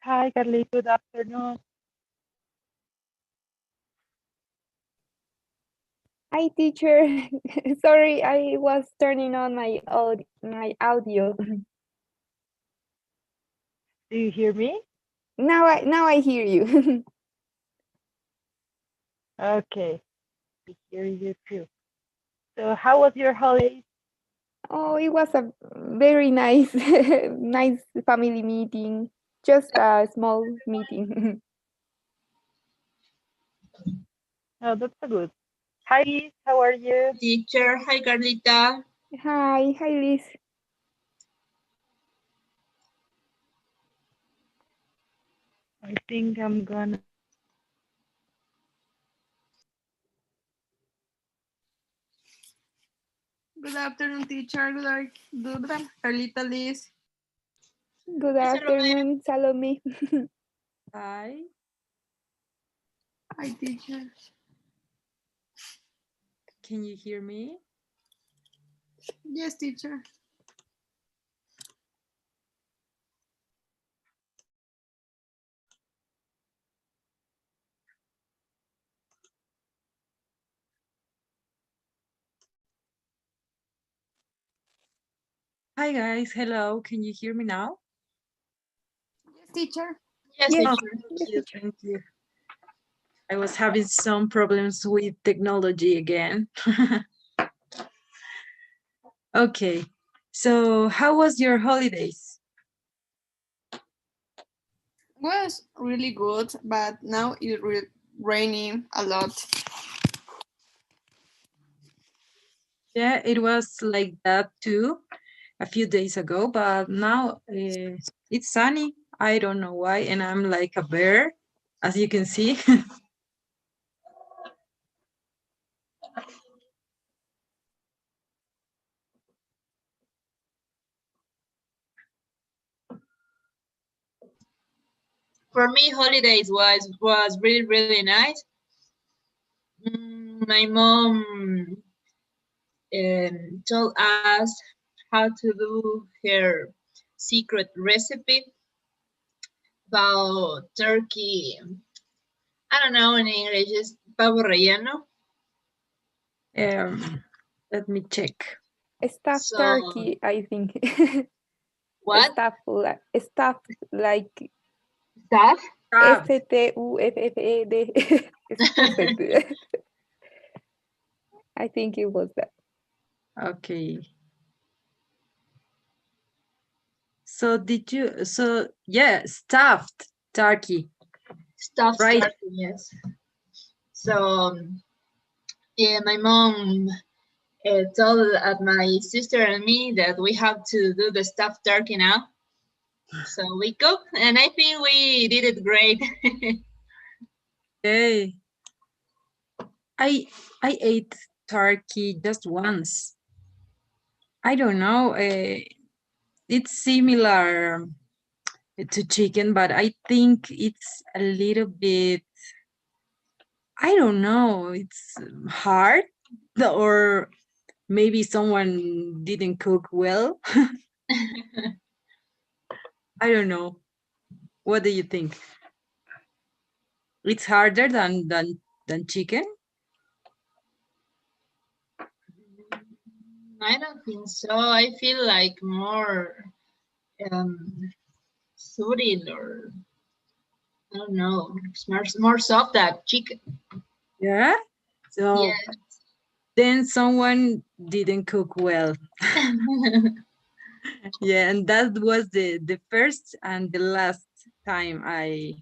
Hi, Carly. Good afternoon. Hi, teacher. Sorry, I was turning on my audio. Do you hear me? Now I hear you. Okay, I hear you too. So, how was your holiday? Oh, it was a very nice nice family meeting. Just a small meeting. Oh, that's so good. Hi, Liz. How are you? Teacher, hi Carlita. Hi, Liz. I think I'm gonna. Good afternoon, teacher. Duran, Carlita, Liz. Good Hi, Salome. afternoon, Salome. Hi. Hi, teacher. Can you hear me? Yes, teacher. Hi guys, hello. Can you hear me now? Yes, teacher. Yes, Yes, teacher. yes, Thank you. teacher. Thank you. I was having some problems with technology again. Okay. So, how was your holidays? Was really good, but now it's raining a lot. Yeah, it was like that too a few days ago, but now it's sunny. I don't know why, and I'm like a bear, as you can see. For me, holidays was really nice. My mom told us how to do her secret recipe about turkey. I don't know in English, it's pavo relleno. Let me check. Stuffed So turkey, I think. what? Stuffed like Stuff? Stuffed. Stuffed. Stuffed. I think it was that. Okay. So did you? So yeah, stuffed turkey. Stuffed right? Turkey, yes. So yeah, my mom told my sister and me that we have to do the stuffed turkey now. So we cooked, and I think we did it great. Hey, I I ate turkey just once. I don't know. It's similar to chicken, but I think it's a little bit. I don't know. It's hard, or maybe someone didn't cook well. I don't know. What do you think? It's harder than chicken? I don't think so. I feel like more um sooty, or I don't know, more soft than chicken. Yeah? So yeah. Then someone didn't cook well. Yeah, and that was the first and the last time I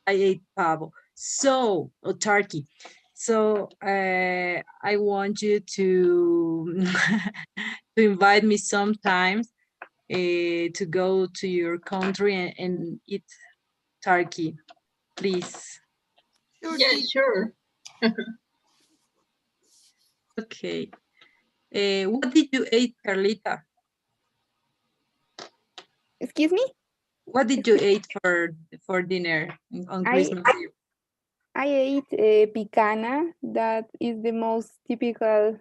ate pavo. So, or turkey. So I want you to to invite me sometimes to go to your country and eat turkey, please. Sure, Yeah, teacher. sure. Okay. What did you eat, Carlita? Excuse me? What did you eat for dinner on I Christmas Eve? I ate picana. That is the most typical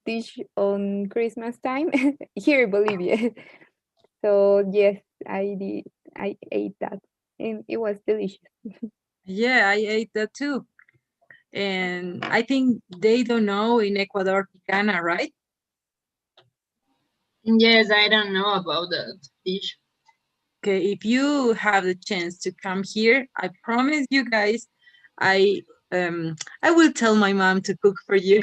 dish on Christmas time here in Bolivia. So yes, I did. I ate that, and it was delicious. Yeah, I ate that too. And I think they don't know in Ecuador picana, right? Yes, I don't know about that dish. Okay, if you have the chance to come here, I promise you guys, I I will tell my mom to cook for you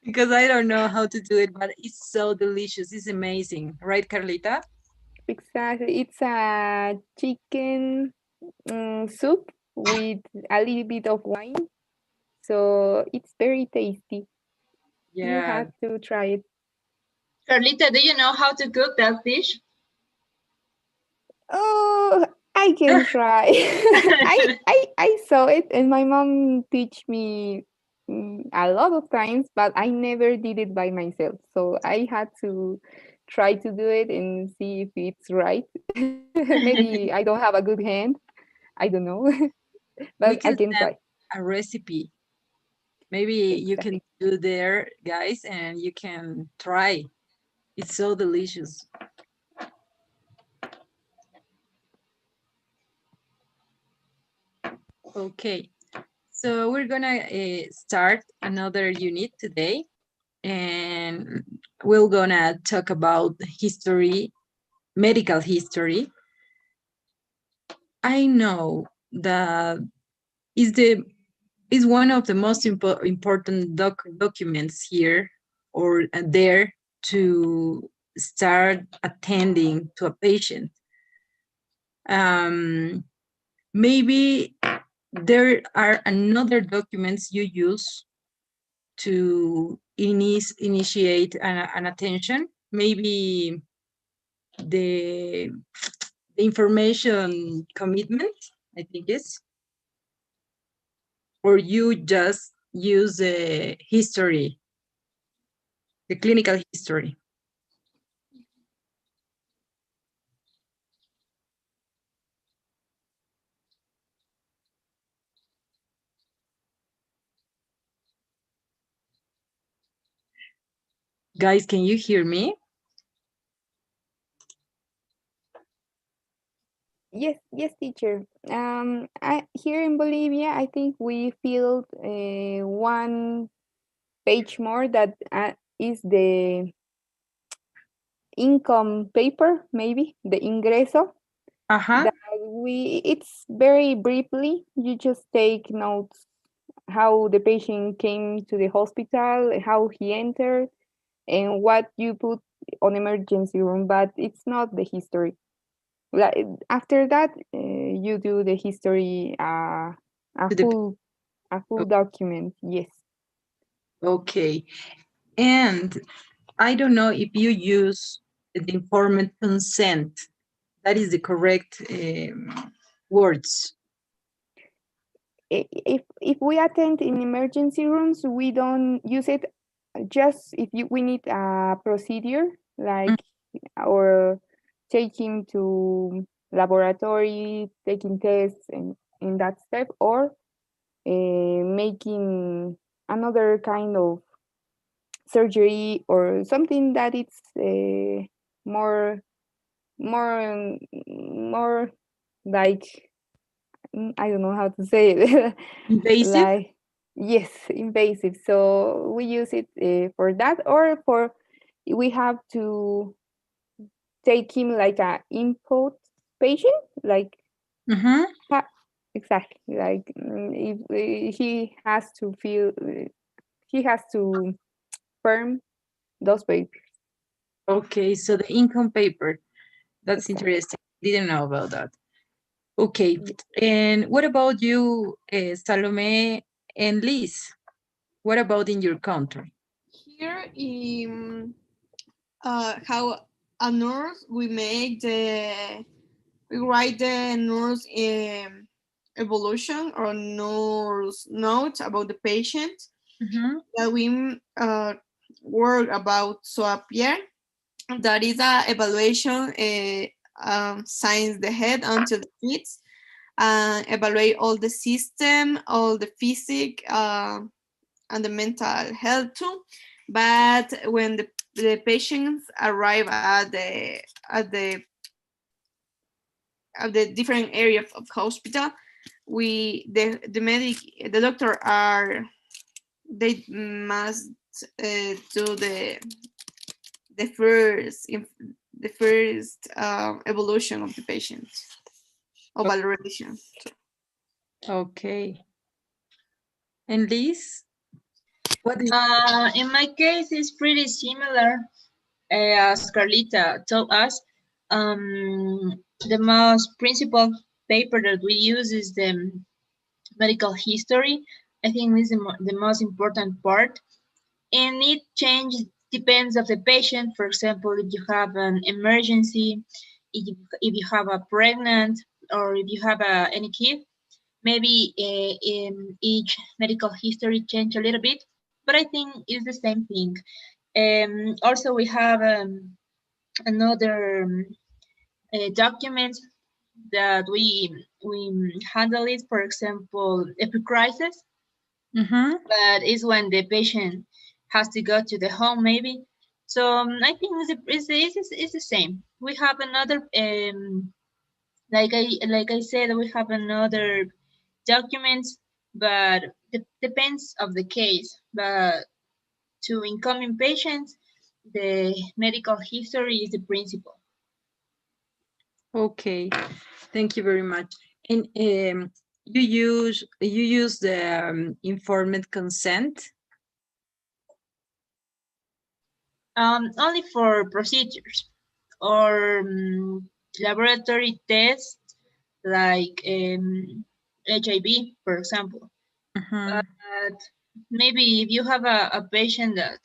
because I don't know how to do it, but it's so delicious. It's amazing, right, Carlita? Exactly. It's a chicken soup with a little bit of wine. So it's very tasty. You Yeah, have to try it. Carlita, do you know how to cook that dish? Oh, I can try. I saw it and my mom teach me a lot of times, but I never did it by myself. So I had to try to do it and see if it's right. Maybe I don't have a good hand. I don't know, we but I can can send try. a recipe. Maybe you can Exactly. do there, guys, and you can try. It's so delicious. Okay, so we're gonna start another unit today, and we're gonna talk about history, medical history. I know that is the is one of the most important documents here or there to start attending to a patient. Um, Maybe there are another documents you use to initiate an attention. Maybe the, the information commitment, I think is, or you just use the history, the clinical history. Guys, can you hear me? Yes, yes, teacher. Here in Bolivia, I think we filled one page more that is the income paper, maybe the ingreso. Uh-huh. That it's very briefly. You just take notes how the patient came to the hospital, how he entered, and what you put on emergency room. But it's not the history. Like after that, you do the history, a To the full document. Yes. okay. And I don't know if you use the informed consent. That is the correct words. If we attend in emergency rooms, we don't use it. Just if we need a procedure Mm. like or take him to laboratory, taking tests and in that step, or making another kind of surgery or something that it's more more like I don't know how to say it. Invasive? Like yes, invasive. So we use it for that, or for we have to take him like a input patient, like Mm-hmm. ha- exactly like if he has to feel he has to firm those papers. Okay, so the income paper. That's Exactly. interesting. Didn't know about that. Okay, Yeah. and what about you, Salome and Liz? What about in your country? Here in how a nurse we make the we write the nurse evolution or nurse notes about the patient Mm-hmm. that we work about swap year. That is a evaluation signs the head onto the feet evaluate all the system, all the physic and the mental health too. But when the patients arrive at the different area of hospital, the doctor are they must do the first evolution of the patient or valorization. Okay. And Liz, what is In my case, it's pretty similar as Carlita told us. The most principal paper that we use is the medical history. I think this is the most important part, and it changes depends of the patient. For example, if you have an emergency, if you have a pregnant, or if you have any kid, maybe in each medical history change a little bit, but I think it's the same thing. Also, we have another document that we handle it. For example, epicrisis, mm-hmm. but it's when the patient has to go to the home, maybe. So I think it's the same. We have another, like I said, we have another documents, but depends of the case. But to incoming patients, the medical history is the principal. Okay, thank you very much. And you use the informed consent. Only for procedures or laboratory tests like HIV, for example. Mm-hmm. But maybe if you have a patient that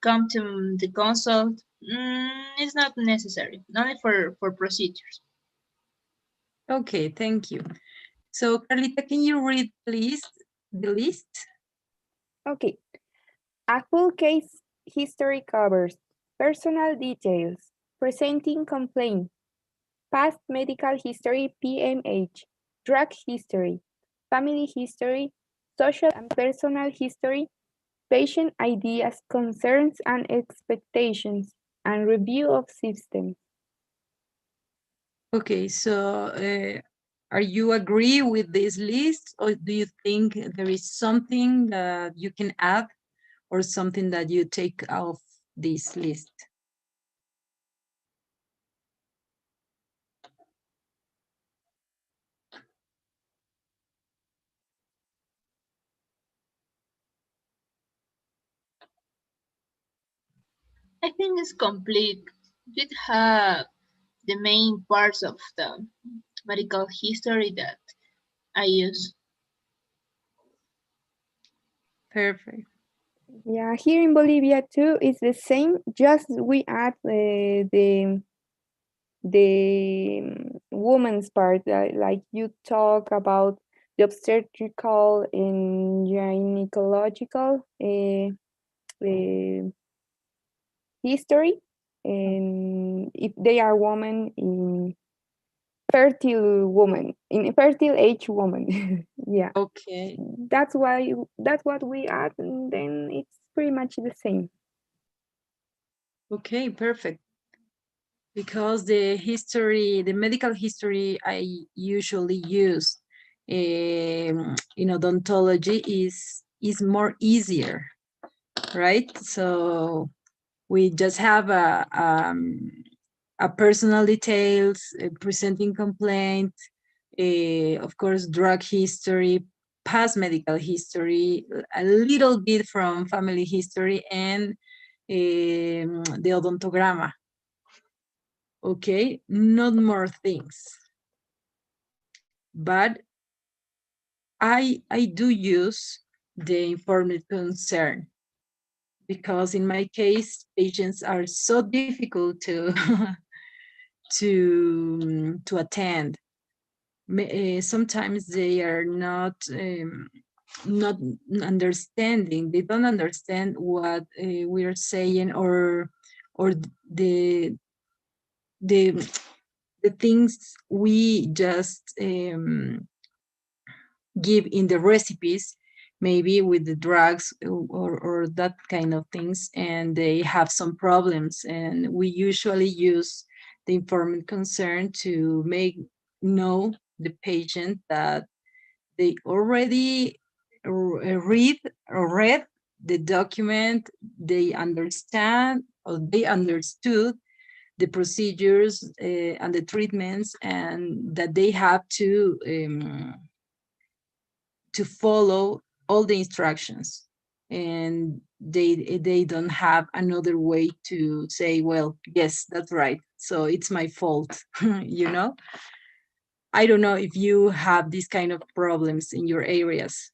come to the consult, it's not necessary. Only for procedures. Okay, thank you. So Carlita, can you read please the list? Okay. A full case history covers personal details, presenting complaint, past medical history PMH, drug history, family history, social and personal history, patient ideas, concerns and expectations, and review of systems. Okay, so are you agree with this list, or do you think there is something that you can add or something that you take off this list? I think it's complete. It have the main parts of the medical history that I use. Perfect. Yeah, here in Bolivia too, it's the same. Just we add the woman's part, like you talk about the obstetrical and gynecological history, and if they are women in fertile age woman. Yeah, Okay. that's what we add, and then it's pretty much the same. Okay, perfect. Because the medical history I usually use in odontology is more easier, right? So we just have a personal details, presenting complaint, of course, drug history, past medical history, a little bit from family history, and the odontogramma. Okay, not more things. But I do use the informed consent, because in my case, patients are so difficult to to attend. Sometimes they are not understanding. They don't understand what we are saying, or the the the things we just give in the recipes. maybe with the drugs or that kind of things, and they have some problems. And we usually use the informed consent to make know the patient that they already read the document, they understand or they understood the procedures and the treatments, and that they have to follow all the instructions, and they don't have another way to say, well, yes, that's right, so it's my fault. You know, I don't know if you have these kind of problems in your areas.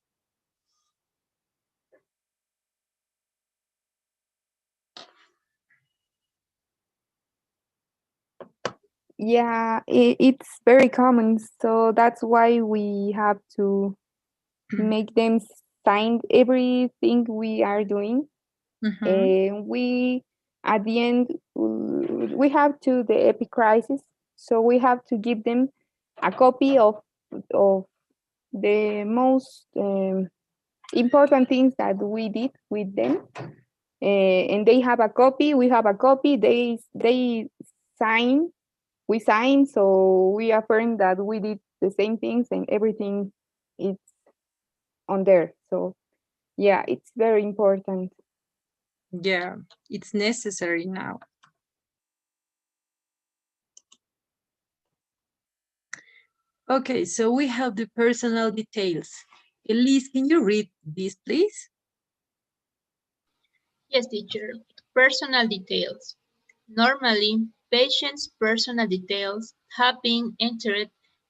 Yeah, it's very common. So that's why we have to make them sign everything we are doing. Mhm. And we, at the end, we have to the epic crisis. So we have to give them a copy of the most important things that we did with them. And they have a copy, we have a copy, they sign, we sign, so we affirm that we did the same things and everything is on there. So yeah, it's very important. Yeah, it's necessary now. Okay, so we have the personal details. Elise, can you read this, please? Yes, teacher. Personal details. Normally, patients' personal details have been entered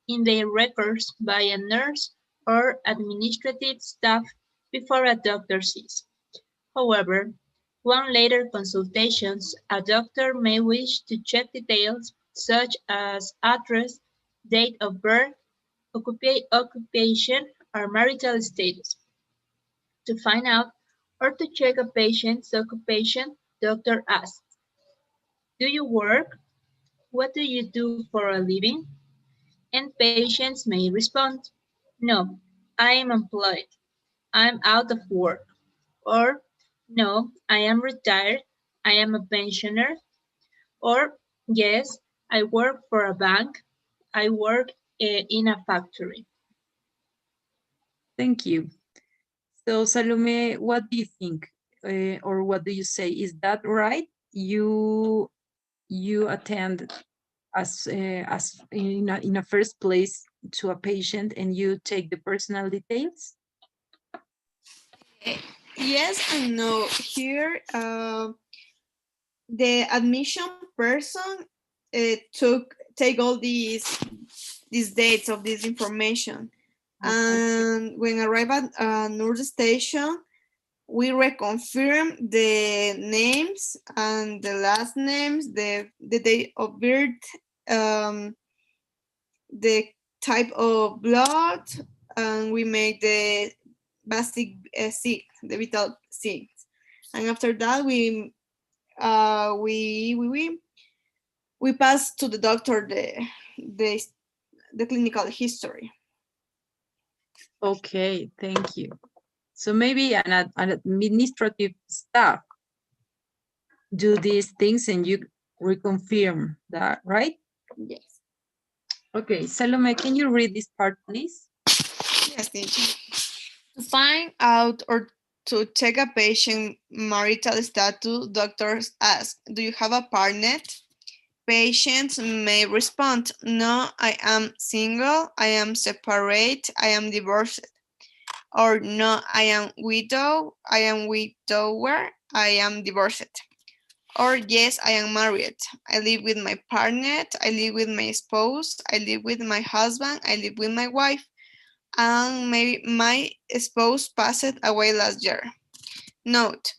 in their records by a nurse or administrative staff before a doctor sees. However, when later consultations, a doctor may wish to check details such as address, date of birth, occupation, or marital status. To find out or to check a patient's occupation, doctor asks, "Do you work? What do you do for a living?" And patients may respond, "No, I am employed. I'm out of work." Or, "No, I am retired. I am a pensioner." Or, "Yes, I work for a bank. I work in a factory." Thank you. So, Salome, what do you think? Or what do you say? Is that right? You attend as in a first place to a patient and you take the personal details? Yes and no. Here, the admission person take all these dates of this information, and when arrive at nurse station, we reconfirm the names and the last names, the date of birth, um, the type of blood, and we make the basic sick, the vital signs. And after that, we pass to the doctor the, the clinical history. Okay, thank you. So maybe an administrative staff do these things and you reconfirm that, right? Yes. Okay, Salome, can you read this part, please? Yes, teacher. To find out or to check a patient marital status, doctors ask, "Do you have a partner?" Patients may respond, "No, I am single, I am separate, I am divorced." Or, "No, I am widow, I am widower, I am divorced." Or, "Yes, I am married. I live with my partner, I live with my spouse, I live with my husband, I live with my wife, and my spouse passed away last year." Note: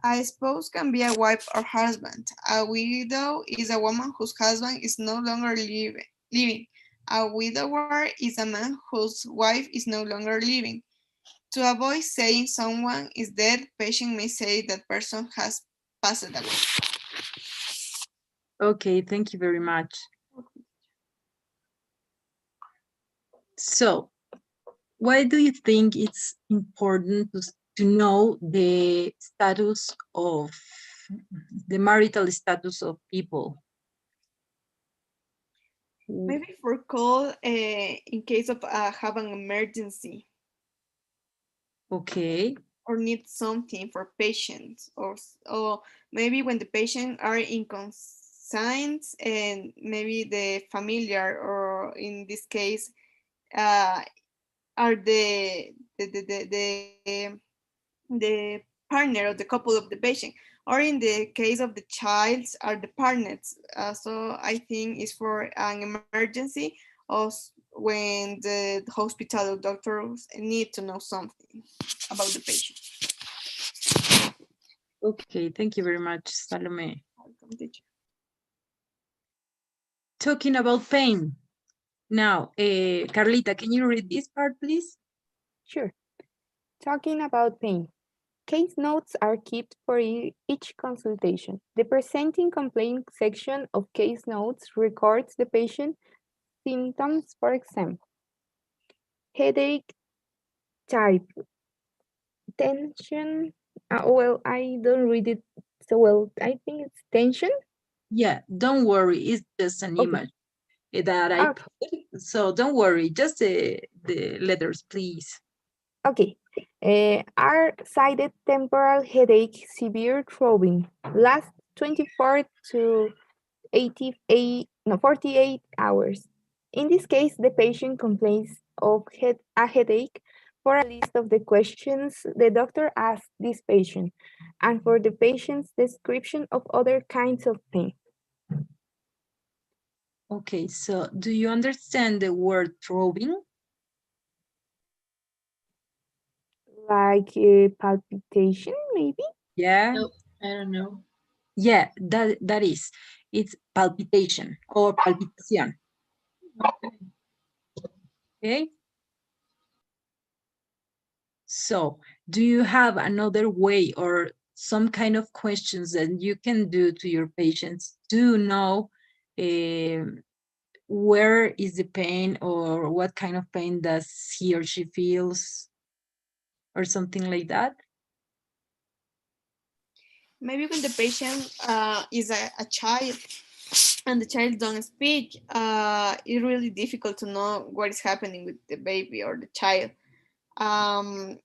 a spouse can be a wife or husband. A widow is a woman whose husband is no longer living. A widower is a man whose wife is no longer living. To avoid saying someone is dead, patient may say that person has passed away. Okay, thank you very much. So why do you think it's important to know the status of the marital status of people? Maybe for call in case of have an emergency Okay. or need something for patients, or maybe when the patient are in consigns and maybe the familiar, or in this case uh, are the partner or the couple of the patient, or in the case of the child are the partners. So I think it's for an emergency, or when the hospital or doctors need to know something about the patient. Okay, thank you very much, Salome. Welcome, teacher. Talking about pain. Now, Carlita, can you read this part, please? Sure. Talking about pain. Case notes are kept for each consultation. The presenting complaint section of case notes records the patient symptoms, for example, headache, type, tension. Well, I don't read it so well. I think it's tension. Yeah, don't worry. It's just an Okay. image that I Okay. put. So don't worry. Just the letters, please. Okay. Are cited temporal headache, severe throbbing, last 24 to 88, no, 48 hours. In this case, the patient complains of a headache for a list of the questions the doctor asked this patient and for the patient's description of other kinds of pain, Okay, so do you understand the word throbbing? like palpitation, maybe? Yeah, No, I don't know. yeah, that is. It's palpitation or palpitación. Okay. So, do you have another way or some kind of questions that you can do to your patients to know um, where is the pain or what kind of pain does he or she feels or something like that? Maybe when the patient is a child and the child don't speak, it's really difficult to know what is happening with the baby or the child. Um,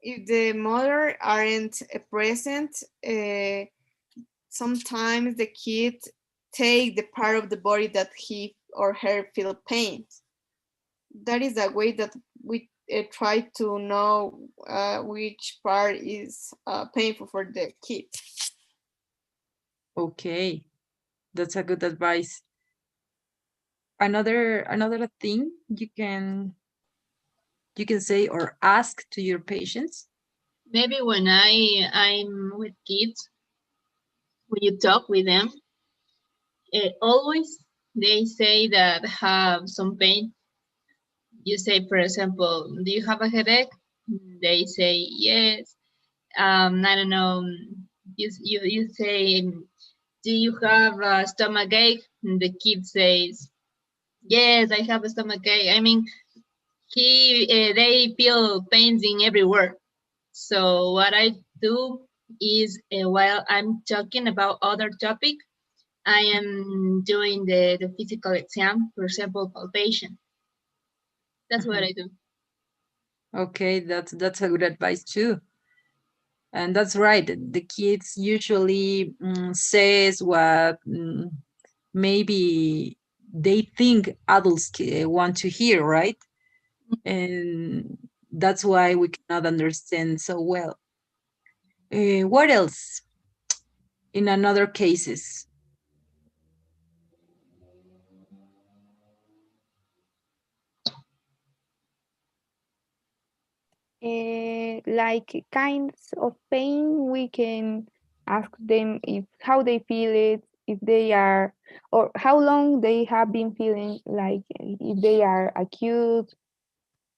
if the mother aren't present, sometimes the kid take the part of the body that he or her feel pain. That is a way that we try to know which part is painful for the kid. Okay, that's a good advice. Another thing you can say or ask to your patients. Maybe when I'm with kids, when you talk with them, always they say that have some pain. You say, for example, do you have a headache? They say yes. I don't know. You say, do you have a stomach ache? And the kid says, yes, I have a stomach ache. I mean, they feel pains in everywhere. So what I do is while I'm talking about other topic, I am doing the physical exam, for example, palpation. That's what I do. Okay, that's a good advice too. And that's right. The kids usually says what maybe they think adults want to hear, right? And that's why we cannot understand so well. What else in another cases? Like kinds of pain, we can ask them if how they feel it, if they are, or how long they have been feeling, like if they are acute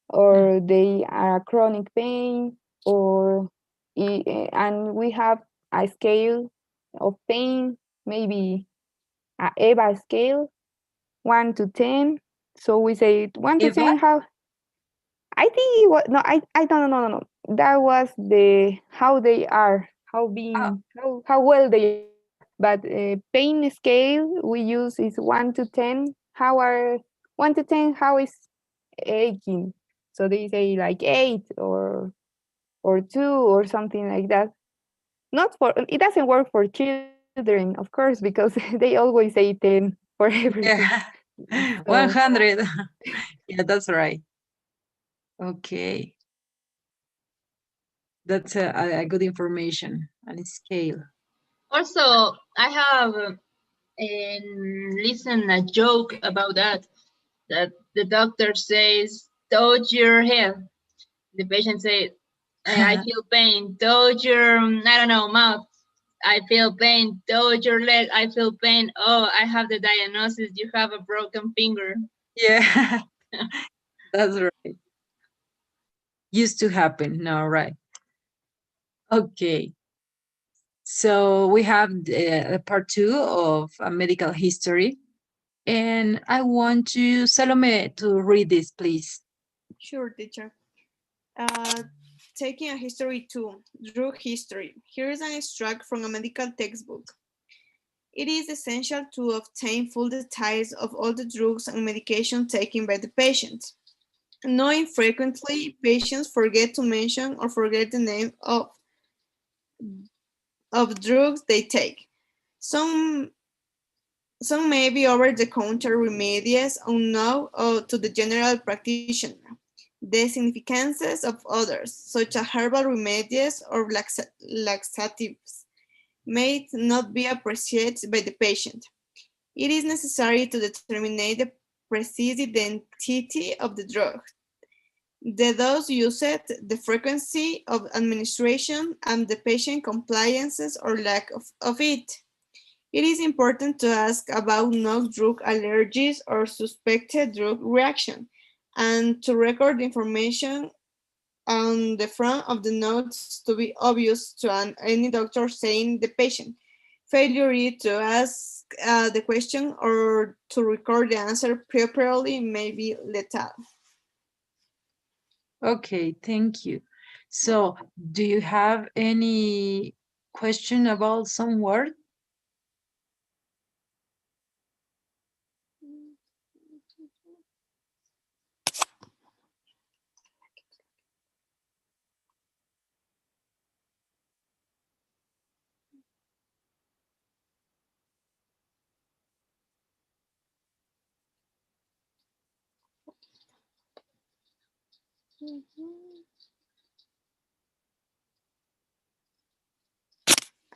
or they are chronic pain, or and we have a scale of pain, maybe a EVA scale, 1 to 10. So we say 1 to Eva? 10, how I think it was no. I don't know. No, no, no. That was the how they are, how Oh, being, how well they are. But pain scale we use is 1 to 10. How are 1 to 10? How is aching? So they say like 8 or 2 or something like that. Not for it doesn't work for children, of course, because they always say 10 for everything. yeah. So 100. Yeah, that's right. Okay. That's a good information and scale. Also, I have listened a joke about that. That the doctor says, touch your head. The patient says, I feel pain. Touch your, I don't know, mouth. I feel pain. Touch your leg. I feel pain. Oh, I have the diagnosis. You have a broken finger. Yeah, that's right. Used to happen. No, right. Okay. So we have the part two of medical history. And I want you, Salome, to read this, please. Sure, teacher. Uh, Taking a history too, drug history. Here is an extract from a medical textbook. It is essential to obtain full details of all the drugs and medication taken by the patient. Knowing frequently, patients forget to mention or forget the name of drugs they take. Some Some may be over-the-counter remedies unknown to the general practitioner. The significances of others, such as herbal remedies or laxatives, may not be appreciated by the patient. It is necessary to determine the precise identity of the drug, the dose used, the frequency of administration, and the patient compliances or lack of it. It is important to ask about no drug allergies or suspected drug reaction, and to record information on the front of the notes to be obvious to any doctor saying the patient. Failure to ask the question or to record the answer properly may be lethal. Okay, thank you. So, do you have any question about some word?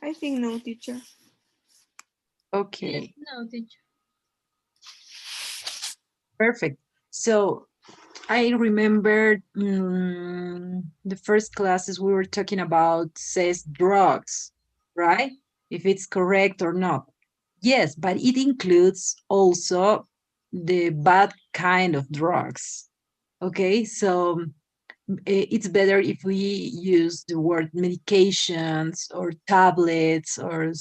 I think no, teacher. Okay, No, teacher. perfect. So, I remember the first classes we were talking about says drugs, right? If it's correct or not. Yes, but it includes also the bad kind of drugs. Okay, so it's better if we use the word medications or tablets or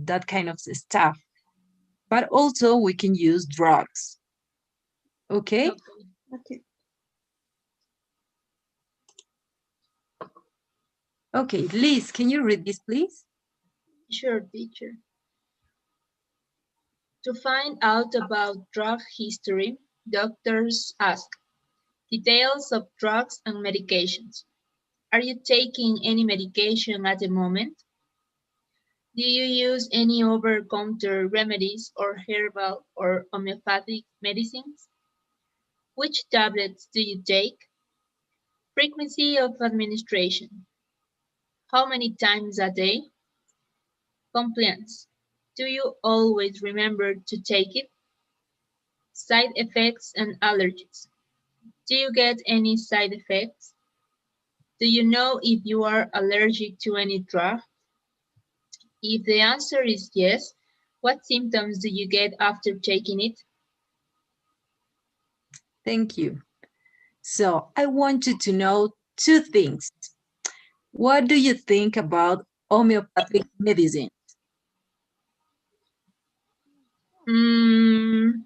that kind of stuff. But also we can use drugs. Okay? Okay. Okay. Okay, Liz, can you read this, please? Sure, teacher. To find out about drug history, doctors ask details of drugs and medications. Are you taking any medication at the moment? Do you use any over-counter remedies or herbal or homeopathic medicines? Which tablets do you take? Frequency of administration. How many times a day? Compliance. Do you always remember to take it? Side effects and allergies. Do you get any side effects? Do you know if you are allergic to any drug? If the answer is yes, what symptoms do you get after taking it? Thank you. So I want you to know two things. What do you think about homeopathic medicine? Mm,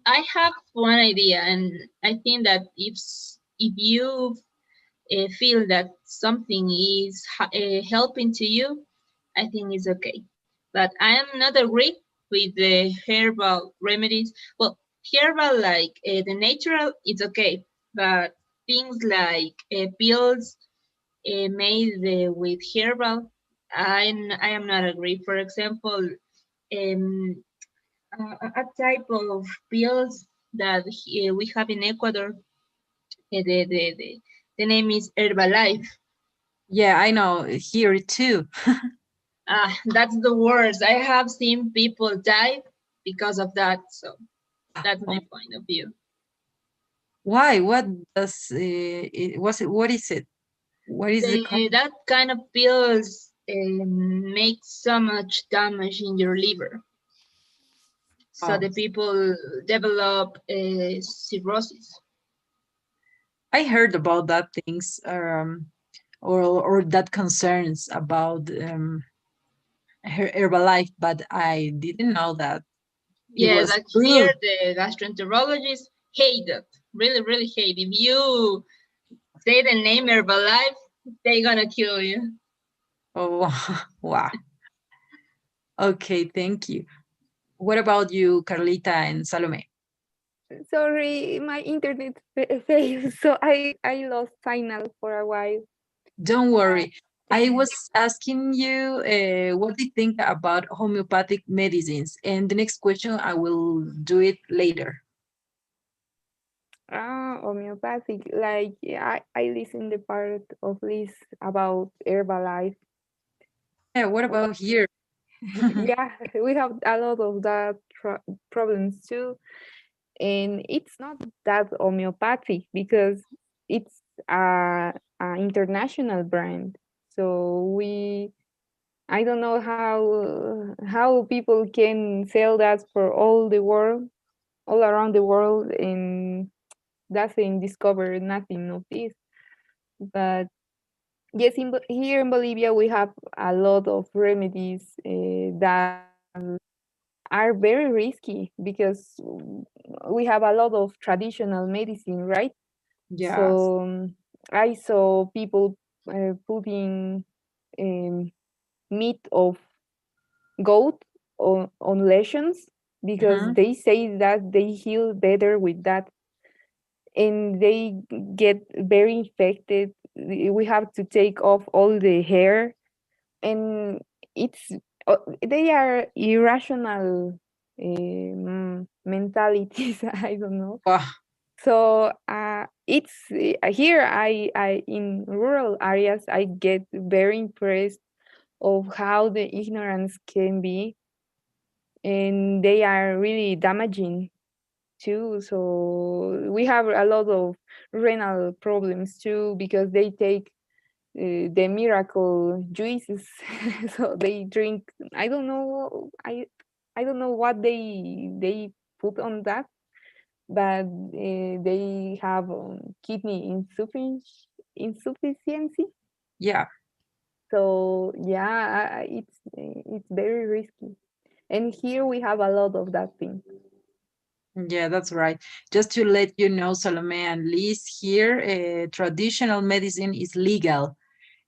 I have one idea, and I think that if you feel that something is helping to you, I think it's okay. But I am not agree with the herbal remedies. Well, herbal like the natural, it's okay, but things like pills made with herbal, I am not agree. For example, um, a type of pills that we have in Ecuador, the name is Herbalife. Yeah, I know here too. Ah, that's the worst. I have seen people die because of that. So that's my Um, point of view. why? What does was it? What is it? What is the That kind of pills make so much damage in your liver. So oh, the people develop cirrhosis. I heard about that things or that concerns about Herbalife, but I didn't know that it Yes, was like here true. the gastroenterologists hate it. Really, really hate. If you say the name Herbalife, they're gonna kill you. Oh, wow. Okay, thank you. What about you, Carlita and Salome? Sorry, my internet failed, so I lost signal for a while. Don't worry. I was asking you what do you think about homeopathic medicines, and the next question I will do it later. Ah, homeopathic. Like yeah, I listened the part of this about Herbalife. Yeah, what Well, about here? yeah, we have a lot of that problems too, and it's not that homeopathic because it's a international brand. So I don't know how people can sell that for all the world, all around the world, and doesn't discover nothing of this. But yes, here in Bolivia we have a lot of remedies that are very risky because we have a lot of traditional medicine, right? Yes. So I saw people putting um, meat of goat on lesions because Mhm. they say that they heal better with that, and they get very infected. We have to take off all the hair, and it's they are irrational mentalities. I don't know. Wow. So it's here. I in rural areas I get very impressed of how the ignorance can be, and they are really damaging too. So we have a lot of renal problems too because they take the miracle juices. So they drink. I don't know. I don't know what they put on that, but they have kidney insufficiency. Yeah. So yeah, it's very risky. And here we have a lot of that thing. Yeah, that's right. Just to let you know, Salome and Liz, here, traditional medicine is legal.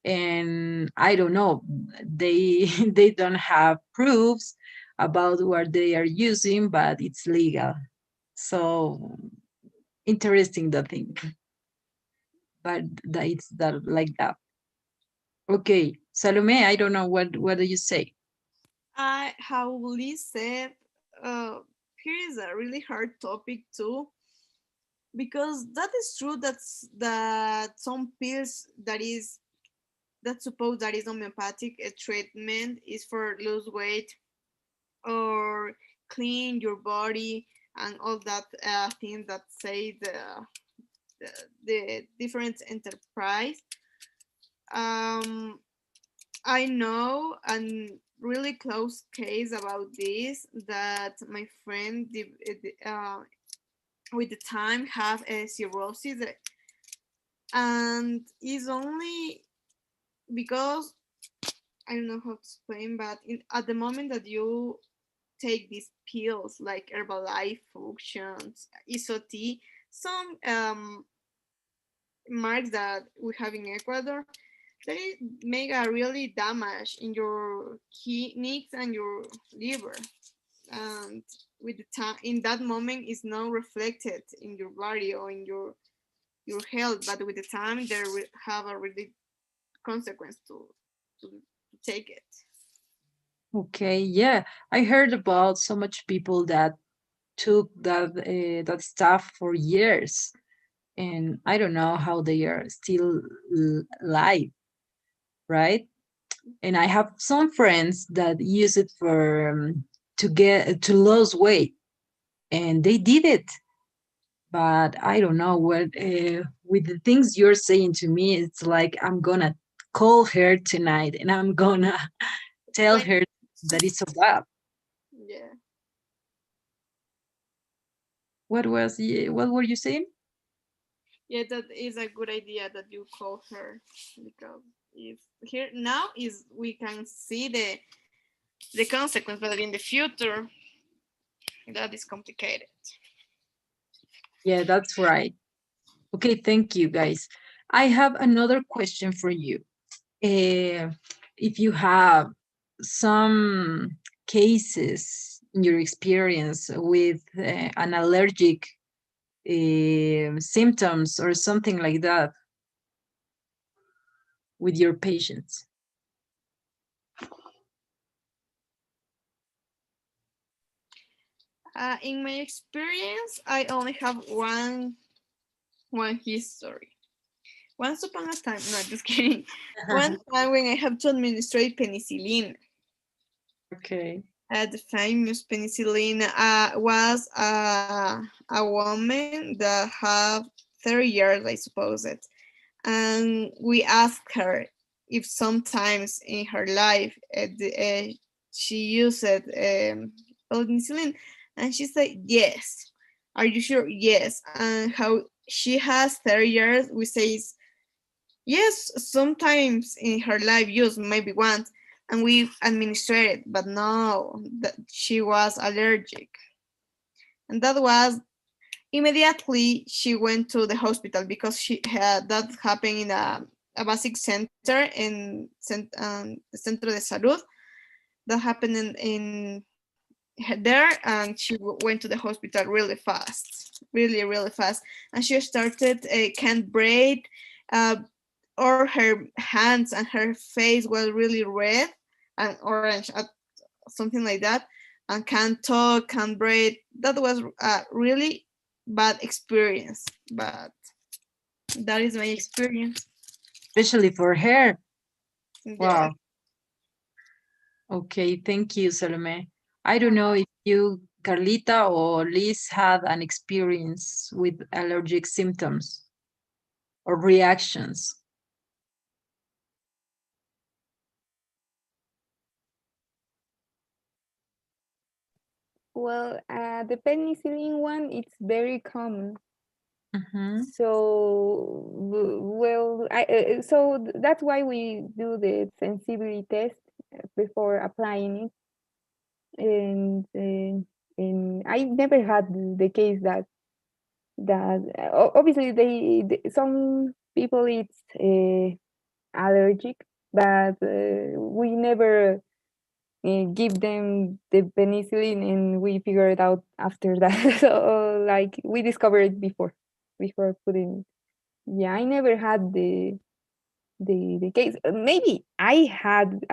And I don't know, they they don't have proofs about what they are using, but it's legal. So interesting the thing, but that it's that like that. Okay, Salome, I don't know what do you say? How Liz said, here is a really hard topic too, because that is true. That some pills that suppose that is homeopathic treatment is for lose weight or clean your body and all that thing that say the, the different enterprise. Um, I know a really close case about this that my friend with the time have a cirrhosis, and is only because I don't know how to explain, but at the moment that you take these pills like Herbalife functions, ISOT, some marks that we have in Ecuador, that it make a really damage in your kidneys and your liver. And with the time, in that moment, is not reflected in your body or in your health, but with the time, they will have a really consequence to take it. Okay, yeah. I heard about so much people that took that stuff for years, and I don't know how they are still alive, right? And I have some friends that use it for to get to lose weight, and they did it. But I don't know what with the things you're saying to me, it's like I'm gonna call her tonight, and I'm gonna tell Explain. her that it's so bad. Yeah. What were you saying? Yeah, that is a good idea that you call her, because if here now is we can see the consequence, but in the future that is complicated. Yeah, that's right. Okay, thank you, guys. I have another question for you. If you have some cases in your experience with an allergic symptoms or something like that with your patients. In my experience, I only have one history. Once upon a time, no, just kidding. One time when I have to administrate penicillin. Okay. The famous penicillin was a woman that have 30 years, I suppose it. And we asked her if sometimes in her life she used penicillin, and she said yes. Are you sure? Yes. And how she has 30 years, we say yes, sometimes in her life use maybe once, and we administered, but no, that she was allergic, and that was immediately she went to the hospital because she had that happened in a basic center in the Centro de Salud. That happened in there, and she went to the hospital really fast, really fast, and she started can't breathe, uh, or her hands and her face was really red and orange, something like that, and can't talk, can't breathe. That was a really bad experience, but that is my experience. Especially for her. Yeah. Wow. Okay, thank you, Salome. I don't know if you, Carlita or Liz, had an experience with allergic symptoms or reactions. Well, the penicillin one, it's very common. Mm-hmm. So, well, so that's why we do the sensitivity test before applying it. And I never had the case that obviously some people it's allergic, but we never give them the penicillin, and we figure it out after that. So like we discovered it before putting. Yeah, I never had the case. Maybe I had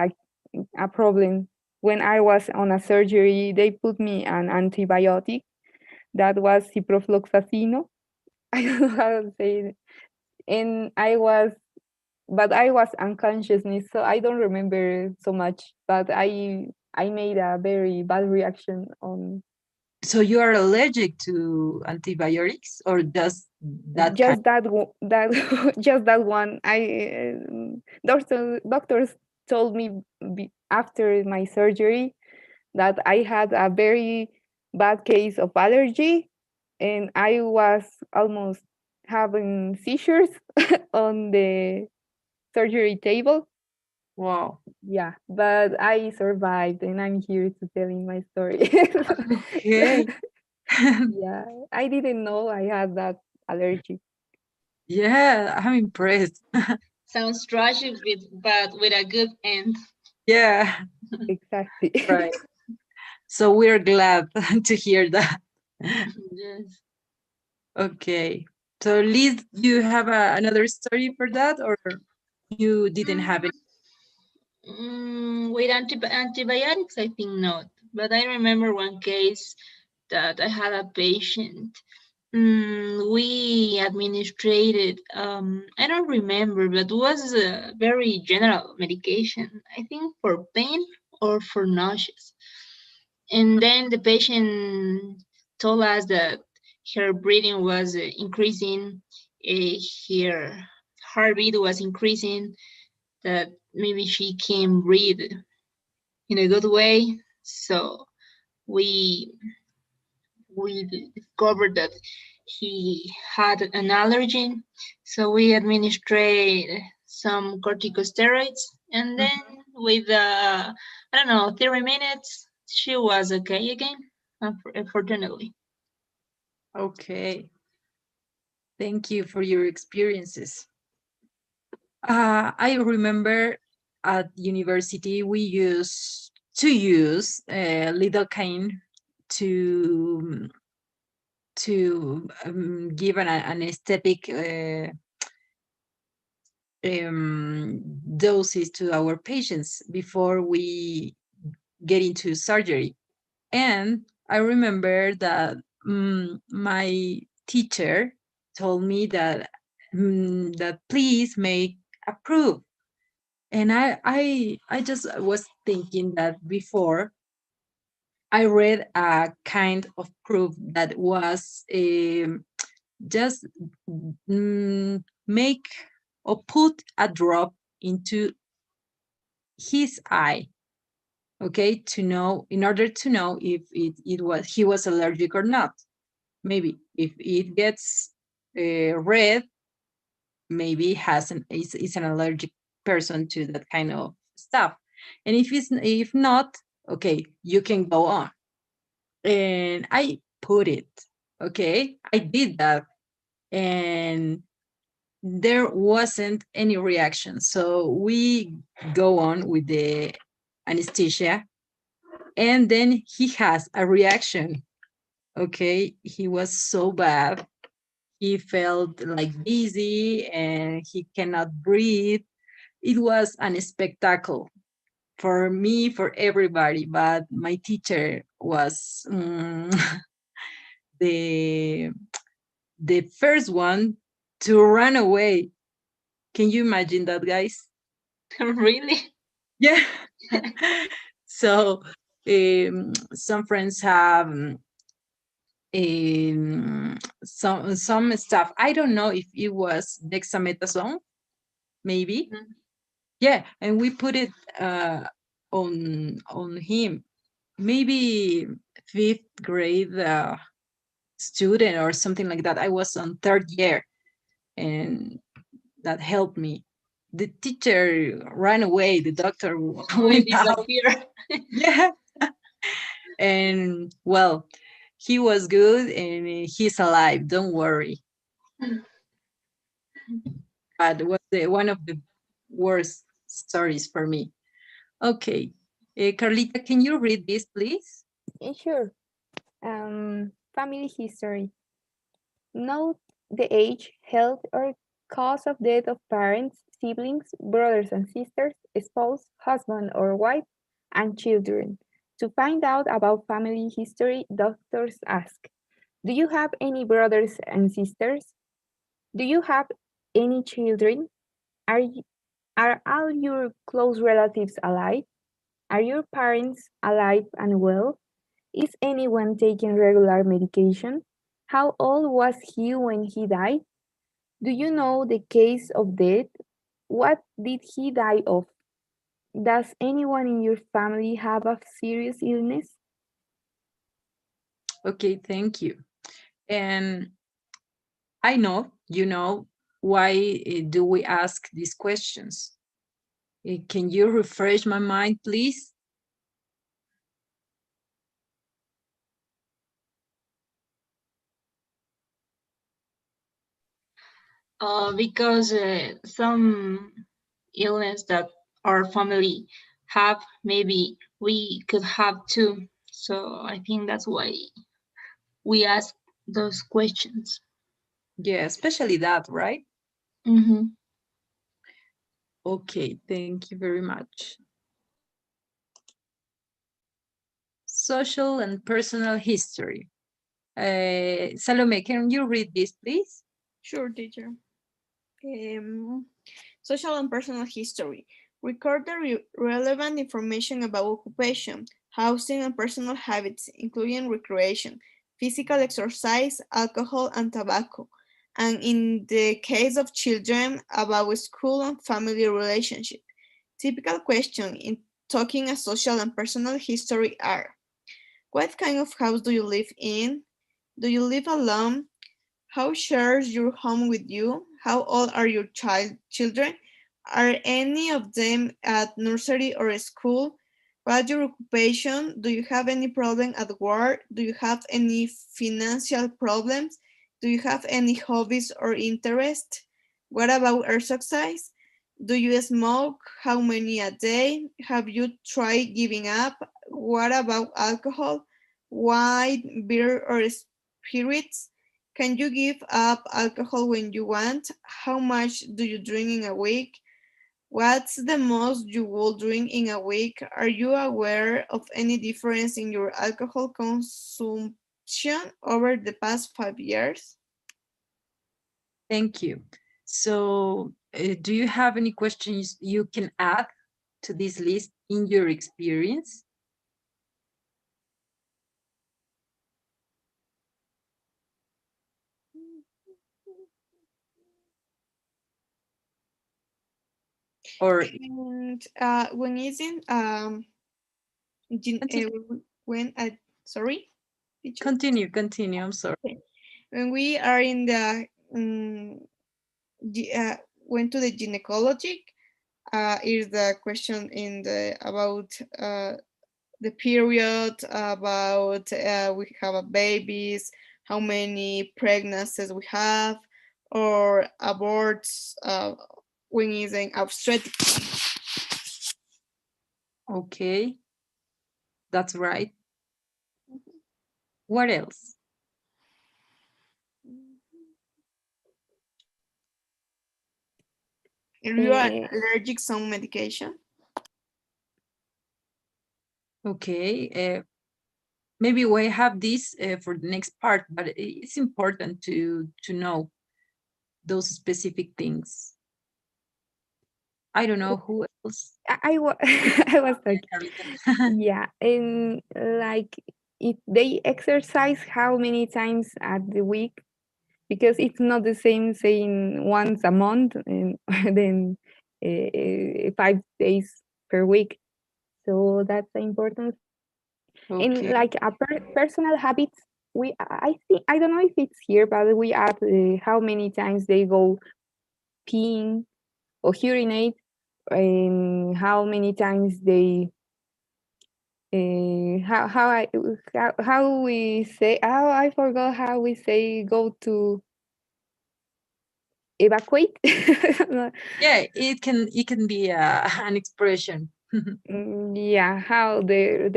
a problem when I was on a surgery. They put me an antibiotic that was ciprofloxacino. I don't know how to say it. And but I was unconsciousness, so I don't remember so much. But I made a very bad reaction on So you are allergic to antibiotics or just that kind? just that just that one. Doctors told me after my surgery that I had a very bad case of allergy, and I was almost having seizures on the surgery table. Wow. Yeah, but I survived, and I'm here to telling my story. Okay. Yeah, I didn't know I had that allergy. Yeah, I'm impressed. Sounds tragic, but with a good end. Yeah, Exactly. right. So we're glad to hear that. Yes. Okay. So Liz, you have another story for that, or you didn't have it? With antibiotics, I think not. But I remember one case that I had a patient. We administrated, I don't remember, but it was a very general medication, I think for pain or for nausea. And then the patient told us that her breathing was increasing, her heartbeat was increasing, that maybe she can breathe in a good way. So we we discovered that he had an allergy. So we administered some corticosteroids, and then Mhm. with I don't know 30 minutes, she was okay again. Unfortunately. Okay. Thank you for your experiences. I remember at university we used to use lidocaine to give an anesthetic doses to our patients before we get into surgery. And I remember that my teacher told me that that please make a proof. And I just was thinking that before I read a kind of proof that was just make or put a drop into his eye, okay, to know, in order to know if it was he was allergic or not. Maybe if it gets red, maybe has an is an allergic person to that kind of stuff. And if not, okay, you can go on. And I put it, okay, I did that, and there wasn't any reaction. So we go on with the anesthesia, and then he has a reaction. Okay, he was so bad. He felt like dizzy and he cannot breathe. It was an spectacle for me, for everybody, but my teacher was the the first one to run away. Can you imagine that, guys? Really? Yeah. So some friends have some stuff. I don't know if it was dexamethasone, maybe. Yeah, and we put it on him. Maybe fifth grade student or something like that. I was on third year, and that helped me. The teacher ran away. The doctor I went out. disappear. Yeah, and well, he was good and he's alive. Don't worry. But it was one of the worst stories for me. Okay, Carlita, can you read this, please? Sure. Family history. Note the age, health, or cause of death of parents, siblings, brothers and sisters, spouse, husband or wife, and children. To find out about family history, doctors ask, do you have any brothers and sisters? Do you have any children? Are, are all your close relatives alive? Are your parents alive and well? Is anyone taking regular medication? How old was he when he died? Do you know the case of death? What did he die of? Does anyone in your family have a serious illness? Okay, thank you. And I know, why do we ask these questions? Can you refresh my mind, please? Because some illness that our family have, maybe we could have too. So I think that's why we ask those questions. Yeah, especially that, right? Mm-hmm. Okay, thank you very much. Social and personal history. Salome, can you read this, please? Sure, teacher. Social and personal history. Record the relevant information about occupation, housing, and personal habits, including recreation, physical exercise, alcohol, and tobacco. And in the case of children, about school and family relationship. Typical question in talking a social and personal history are: what kind of house do you live in? Do you live alone? How shares your home with you? How old are your children? Are any of them at nursery or school? What's your occupation? Do you have any problem at work? Do you have any financial problems? Do you have any hobbies or interests? What about exercise? Do you smoke? How many a day? Have you tried giving up? What about alcohol? Wine, beer, or spirits? Can you give up alcohol when you want? How much do you drink in a week? What's the most you will drink in a week? Are you aware of any difference in your alcohol consumption over the past 5 years? Thank you. So, do you have any questions you can add to this list in your experience? Or And when is in continue, when sorry, teacher? continue. I'm sorry. Okay. When we are in the went to the gynecologic, is the question in the about the period, about we have a babies, how many pregnancies we have, or aborts when is in obstetric. Okay, that's right. What else? If you are Eh, allergic some medication. Okay, maybe we have this for the next part, but it's important to know those specific things. I don't know who else. I was Okay, like, Carlita. yeah, and like if they exercise how many times at the week, because it's not the same saying once a month and then 5 days per week. So that's the important thing. And Okay. like a personal habits, I think I don't know if it's here, but we add how many times they go peeing or urinate, and how many times they how we say, oh, I forgot how we say go to evacuate. Yeah, it can be an expression. Yeah, how their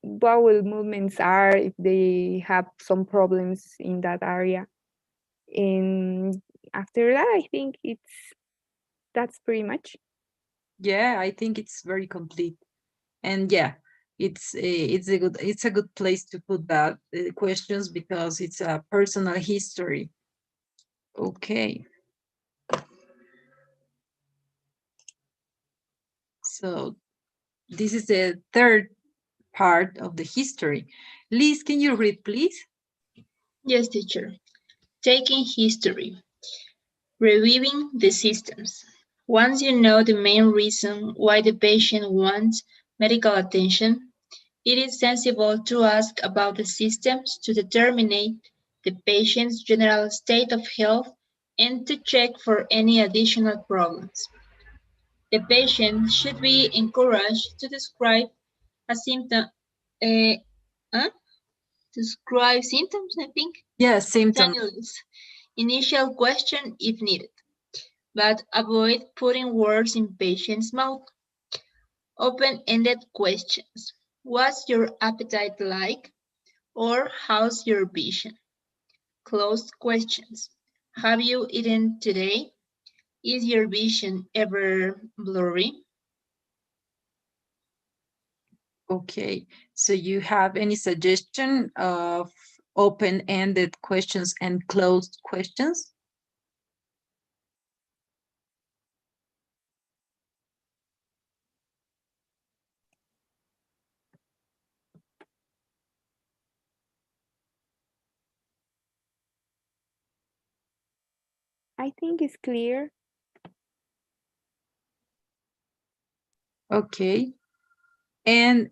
bowel movements are, if they have some problems in that area. And after that, I think that's pretty much. Yeah, I think it's very complete. And yeah, it's a good place to put that questions because it's a personal history. Okay, so this is the third part of the history. Liz, can you read, please? Yes, teacher. Taking history. Reviewing the systems. Once you know the main reason why the patient wants medical attention, it is sensible to ask about the systems to determine the patient's general state of health and to check for any additional problems. The patient should be encouraged to describe a symptom, uh, describe symptoms, I think, Yeah, symptoms. stimulus Initial question if needed, but avoid putting words in patient's mouth. Open-ended questions. What's your appetite like? Or how's your vision? Closed questions. Have you eaten today? Is your vision ever blurry? Okay, so you have any suggestion of open-ended questions and closed questions? I think it's clear. Okay, and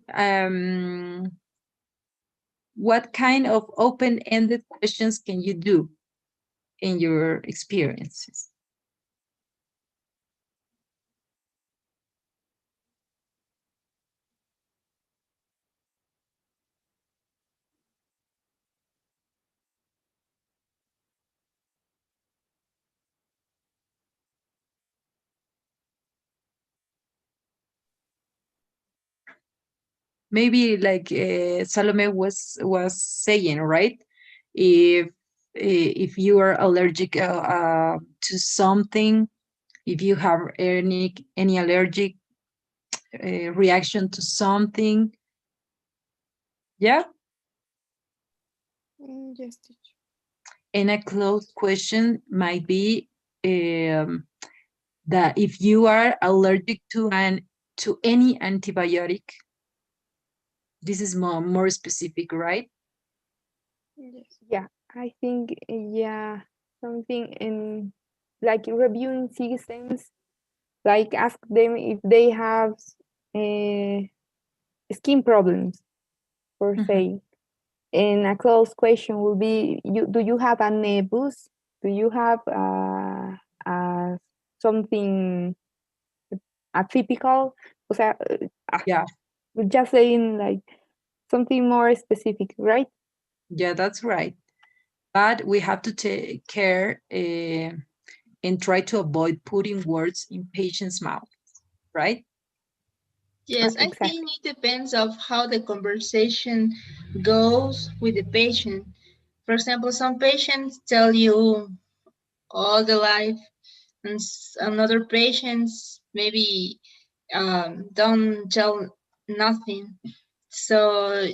what kind of open-ended questions can you do in your experiences? Maybe like Salome was saying, right? If if you are allergic to something, if you have any allergic reaction to something, yeah. Yes, teacher. And a closed question might be that if you are allergic to any antibiotic, this is more specific, right? Yes. Yeah, I think, yeah, something in like reviewing systems, like ask them if they have uh, skin problems, per Mhm. se. And a close question will be, do you have a nebus? Do you have something atypical? O sea, Yeah, just saying like something more specific, right? yeah, that's right. But we have to take care and try to avoid putting words in patients' mouth, right? Yes, I think Exactly. it depends of how the conversation goes with the patient. For example, some patients tell you all the life, and another patients maybe don't tell nothing. So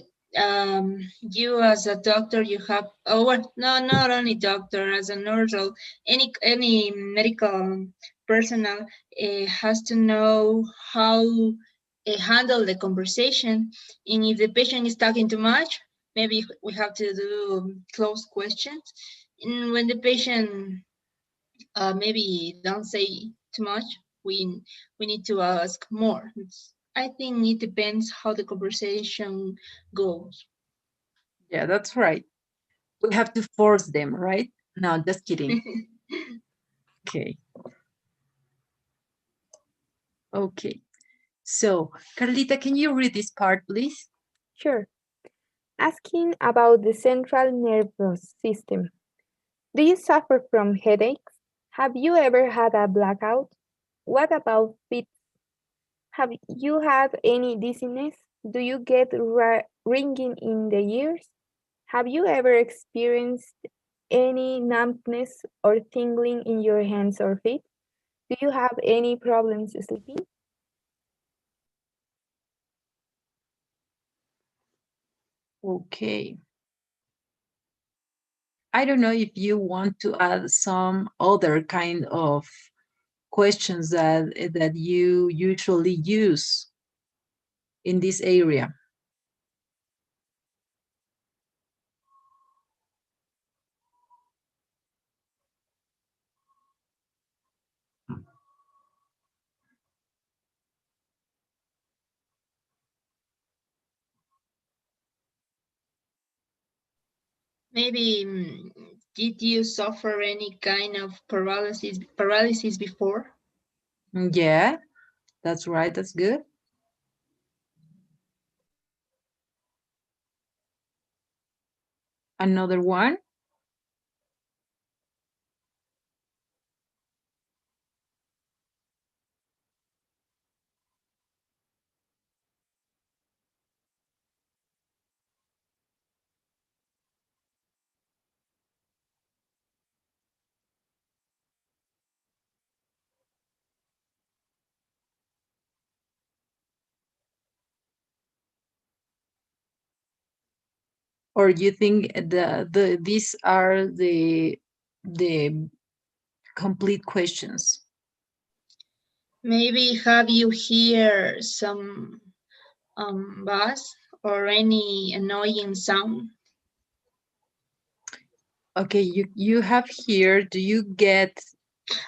you as a doctor, you have oh well, no, not only doctor, as a nurse or any medical personnel has to know how handle the conversation, and if the patient is talking too much, maybe we have to do closed questions. And when the patient maybe don't say too much, we need to ask more. I think it depends how the conversation goes. Yeah, that's right. We have to force them, right? No, just kidding. Okay. Okay. So, Carlita, can you read this part, please? Sure. Asking about the central nervous system. Do you suffer from headaches? Have you ever had a blackout? What about fits? Have you had any dizziness? Do you get ringing in the ears? Have you ever experienced any numbness or tingling in your hands or feet? Do you have any problems sleeping? Okay. I don't know if you want to add some other kind of questions that you usually use in this area. Maybe did you suffer any kind of paralysis before? Yeah, that's right. That's good. Another one. or you think these are the complete questions? Maybe have you hear some buzz or any annoying sound? Okay, you have here, do you get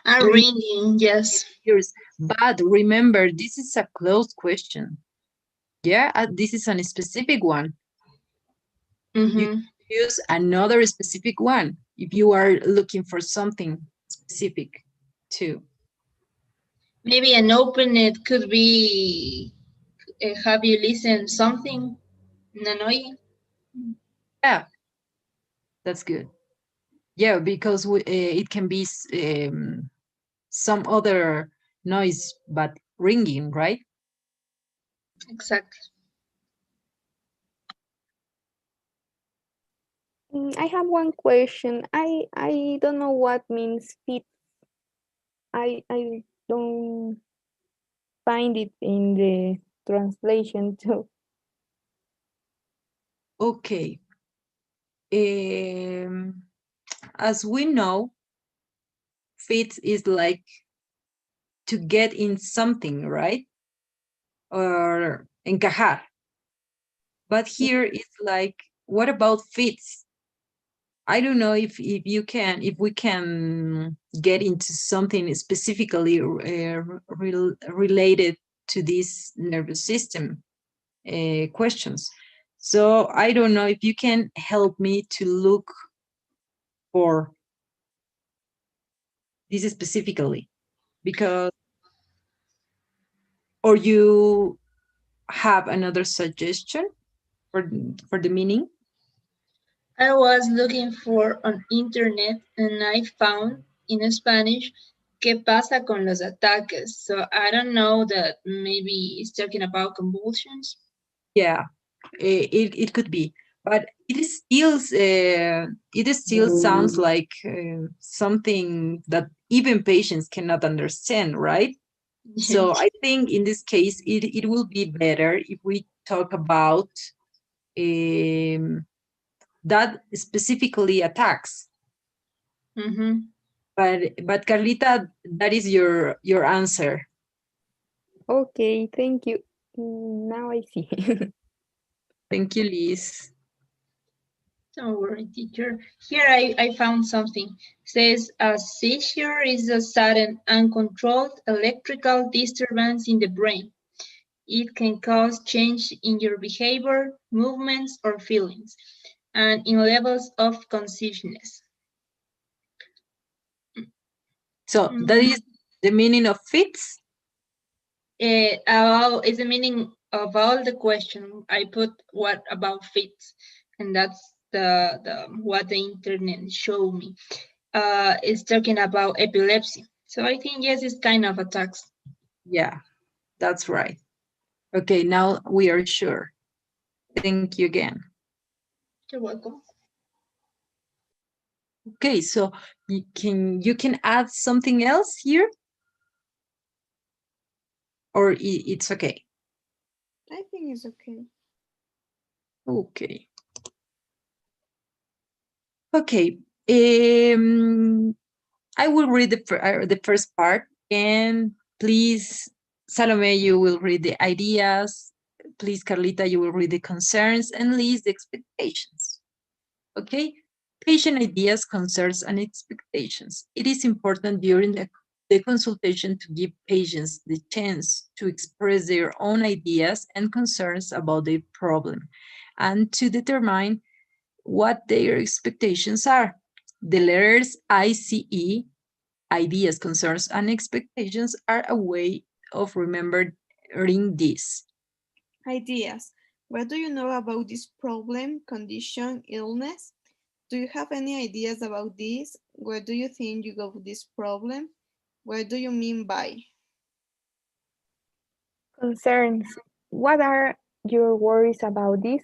A ring ringing, yes. ears? But remember, this is a closed question. Yeah, this is a specific one. You Mm-hmm. use another specific one if you are looking for something specific too. Maybe an open it could be have you listened something annoying? Yeah, that's good. Yeah, because it can be some other noise, but ringing, right? Exactly. I have one question. I don't know what means fit. I don't find it in the translation too. Okay. Um, as we know, fit is like to get in something, right? Or encajar. But here it's like, what about fits? I don't know if we can get into something specifically related to this nervous system questions. So I don't know if you can help me to look for this specifically, because, or you have another suggestion for the meaning. I was looking for on internet and I found in Spanish ¿Qué pasa con los ataques? So I don't know that maybe it's talking about convulsions. Yeah, it could be, but it still sounds like something that even patients cannot understand, right? So Yes. I think in this case, it will be better if we talk about um, that specifically attacks. Mm-hmm. But Carlita, that is your answer. Okay, thank you. Now I see. Thank you, Liz. Don't worry, teacher. Here I found something. Says a seizure is a sudden uncontrolled electrical disturbance in the brain. It can cause change in your behavior, movements, or feelings, and in levels of consciousness. So that Mm, is the meaning of fits. about is the meaning of all the question. I put what about fits, and that's the what the internet showed me. It's talking about epilepsy. So I think yes, it's kind of attacks. Yeah, that's right. Okay, now we are sure. Thank you again. You're welcome. Okay, so you can add something else here, or it's okay. I think it's okay. Okay. Okay. Um, I will read the first part, and please, Salome, you will read the ideas. Please, Carlita, you will read the concerns, and Liz, the expectations. Okay? Patient ideas, concerns, and expectations. It is important during the consultation to give patients the chance to express their own ideas and concerns about their problem and to determine what their expectations are. The letters ICE, ideas, concerns, and expectations, are a way of remembering this. Ideas. What do you know about this problem, condition, illness? Do you have any ideas about this? Where do you think you go with this problem? What do you mean by? Concerns. What are your worries about this?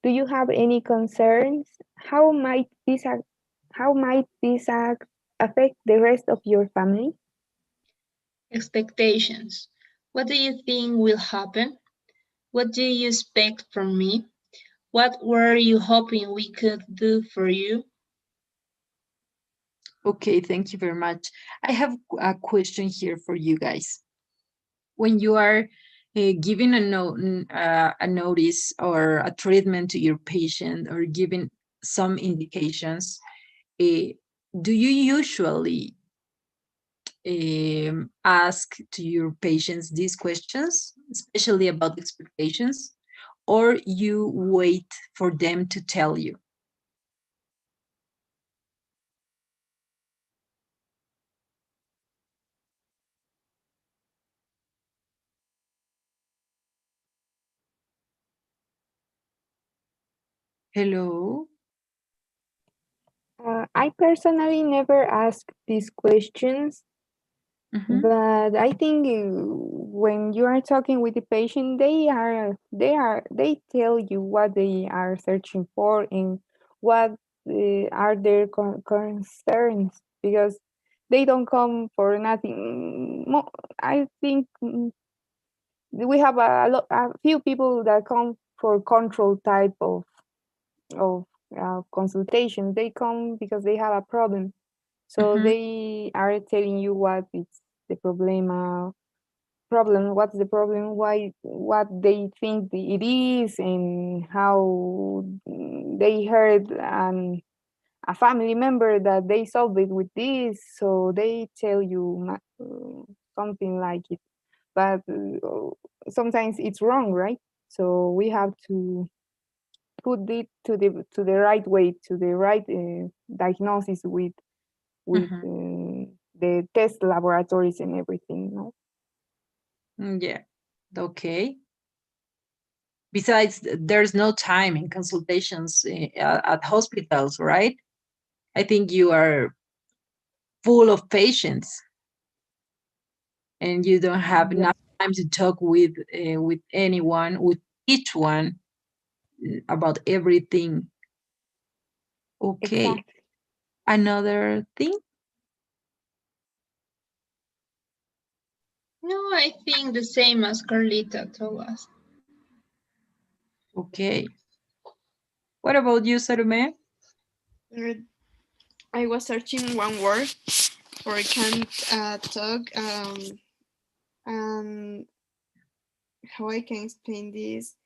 Do you have any concerns? How might this act affect the rest of your family? Expectations. What do you think will happen? What do you expect from me? What were you hoping we could do for you? Okay, thank you very much. I have a question here for you guys. When you are giving a notice or a treatment to your patient or giving some indications, uh, do you usually ask to your patients these questions, especially about expectations, or you wait for them to tell you? Hello? I personally never ask these questions, Mhm, but I think when you are talking with the patient, they tell you what they are searching for and what are their concerns, because they don't come for nothing. I think we have a few people that come for control type of consultation. They come because they have a problem, so mhm, they are telling you what is the problem, what's the problem, why, what they think it is, and how they heard a family member that they solved it with this, so they tell you something like it. But sometimes it's wrong, right? So we have to put it to the right way, to the right diagnosis with mhm. the test laboratories and everything. No? Yeah. Okay. Besides, there's no time in consultations at hospitals, right? I think you are full of patients and you don't have Yes, enough time to talk with anyone, with each one about everything. Okay. exactly. Another thing. No, I think the same as Carlita told us. Okay. What about you, Salome? Uh, I was searching one word for I can't talk. And how I can explain this?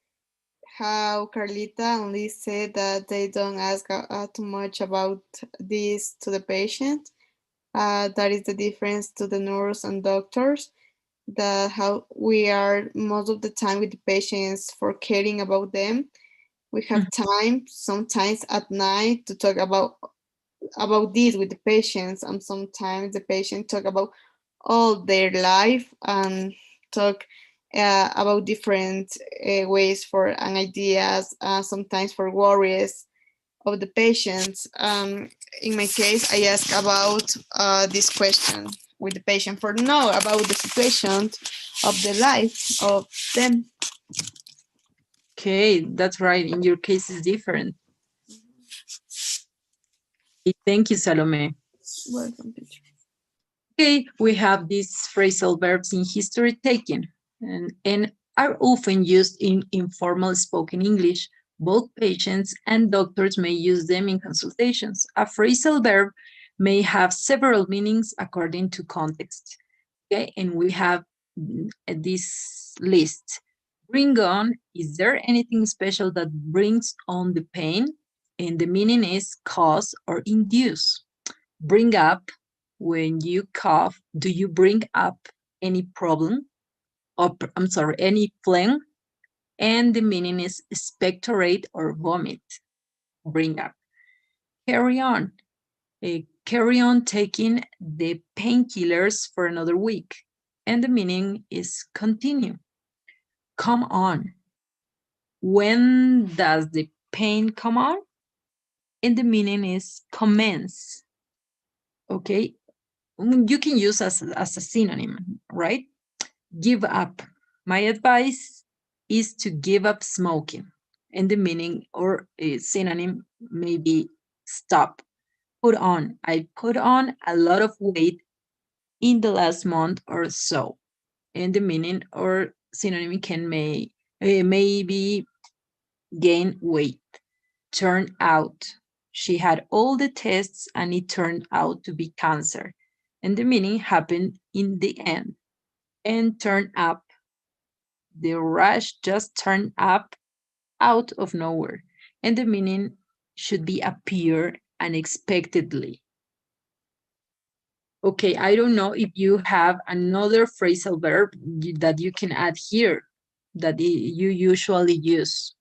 How Carlita only said that they don't ask too much about this to the patient. That is the difference to the nurse and doctors. That how we are most of the time with the patients for caring about them. We have time sometimes at night to talk about this with the patients, and sometimes the patient talk about all their life and talk about different ways for and ideas, sometimes for worries of the patients. In my case, I ask about this question with the patient for know about the situation of the life of them. Okay, that's right. In your case, is different. Thank you, Salome. Welcome, teacher. Okay, we have these phrasal verbs in history taking and are often used in informal spoken English. Both patients and doctors may use them in consultations. A phrasal verb may have several meanings according to context. Okay, and we have this list. Bring on, is there anything special that brings on the pain? And the meaning is cause or induce. Bring up, when you cough, do you bring up any problem? Or, I'm sorry, any phlegm? And the meaning is expectorate or vomit. Bring up. Carry on. Carry on taking the painkillers for another week. And the meaning is continue. Come on. When does the pain come on? And the meaning is commence. Okay. You can use as a synonym, right? Give up. My advice is to give up smoking. And the meaning or a synonym may be stop. Put on. I put on a lot of weight in the last month or so. And the meaning or synonym can may be gain weight. Turn out. She had all the tests and it turned out to be cancer. And the meaning happened in the end. And turn up. The rash just turned up out of nowhere. And the meaning should be appear unexpectedly. Okay, I don't know if you have another phrasal verb that you can add here that you usually use.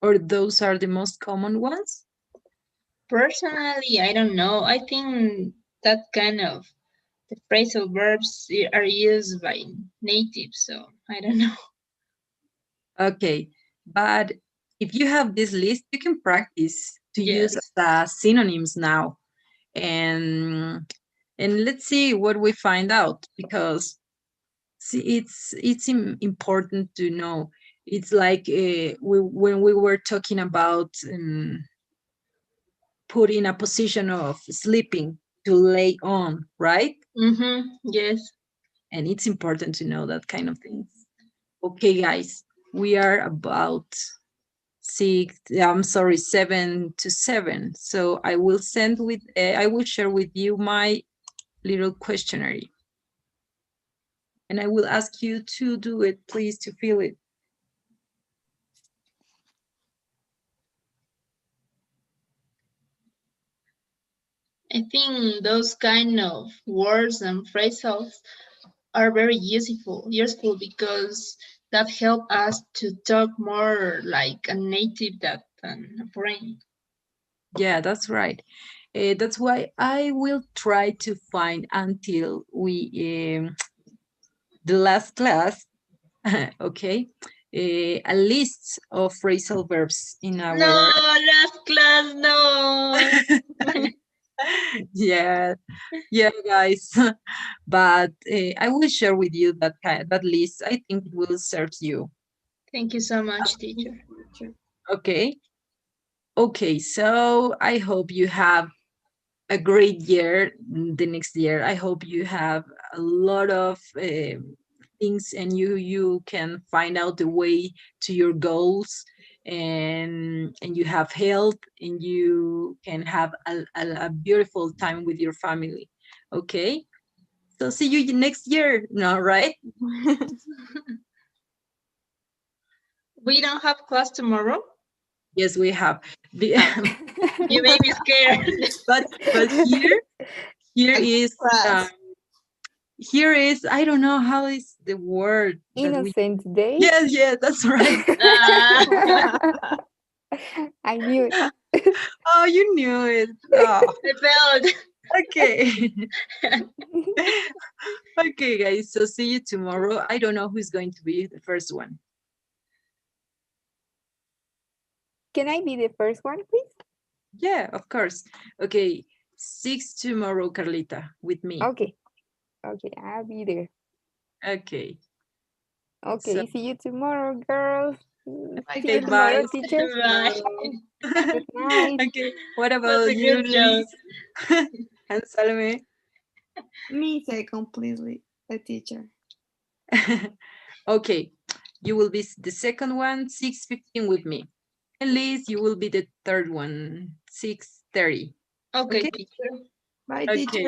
Or those are the most common ones? Personally, I don't know. I think that kind of the phrasal verbs are used by natives, so I don't know. Okay, but if you have this list, you can practice to use Yes. synonyms now. And let's see what we find out, because see, it's important to know. It's like when we were talking about put in a position of sleeping, to lay on, right? Mm-hmm. Yes. And it's important to know that kind of things. Okay, guys, we are about 7 to 7. So I will I will share with you my little questionnaire. And I will ask you to do it, please, to fill it. I think those kind of words and phrases are very useful because that help us to talk more like a native than a foreign. Yeah, that's right. That's why I will try to find until we the last class, okay, a list of phrasal verbs in No, our. last class, no. Yeah, yeah, guys. But I will share with you that list. I think it will serve you. Thank you so much, teacher. Okay. Okay. So I hope you have a great year the next year. I hope you have a lot of things, and you can find out the way to your goals, and you have health, and you can have a beautiful time with your family. Okay, so see you next year. No, right? We don't have class tomorrow. Yes, we have. You made me scared. But here is Class. here is, I don't know how is the word that we. Innocent Day. Yes, that's right. Ah, I knew it. Oh, you knew it. Oh, I felt. okay. Okay, guys. So see you tomorrow. I don't know who's going to be the first one. Can I be the first one, please? Yeah, of course. Okay, 6 tomorrow, Carlita, with me. Okay. Okay, I'll be there. Okay. So, Okay, see you tomorrow, girls. Bye, See you okay, guys. tomorrow, bye. teacher. Bye. Good night. Okay, what Was about a you, good joke. Liz? And Salome? Me second, please, the teacher. Okay, you will be the second one, 6:15 with me. And Liz, you will be the third one, 6:30. Okay, Okay? teacher. Bye, Okay. teacher.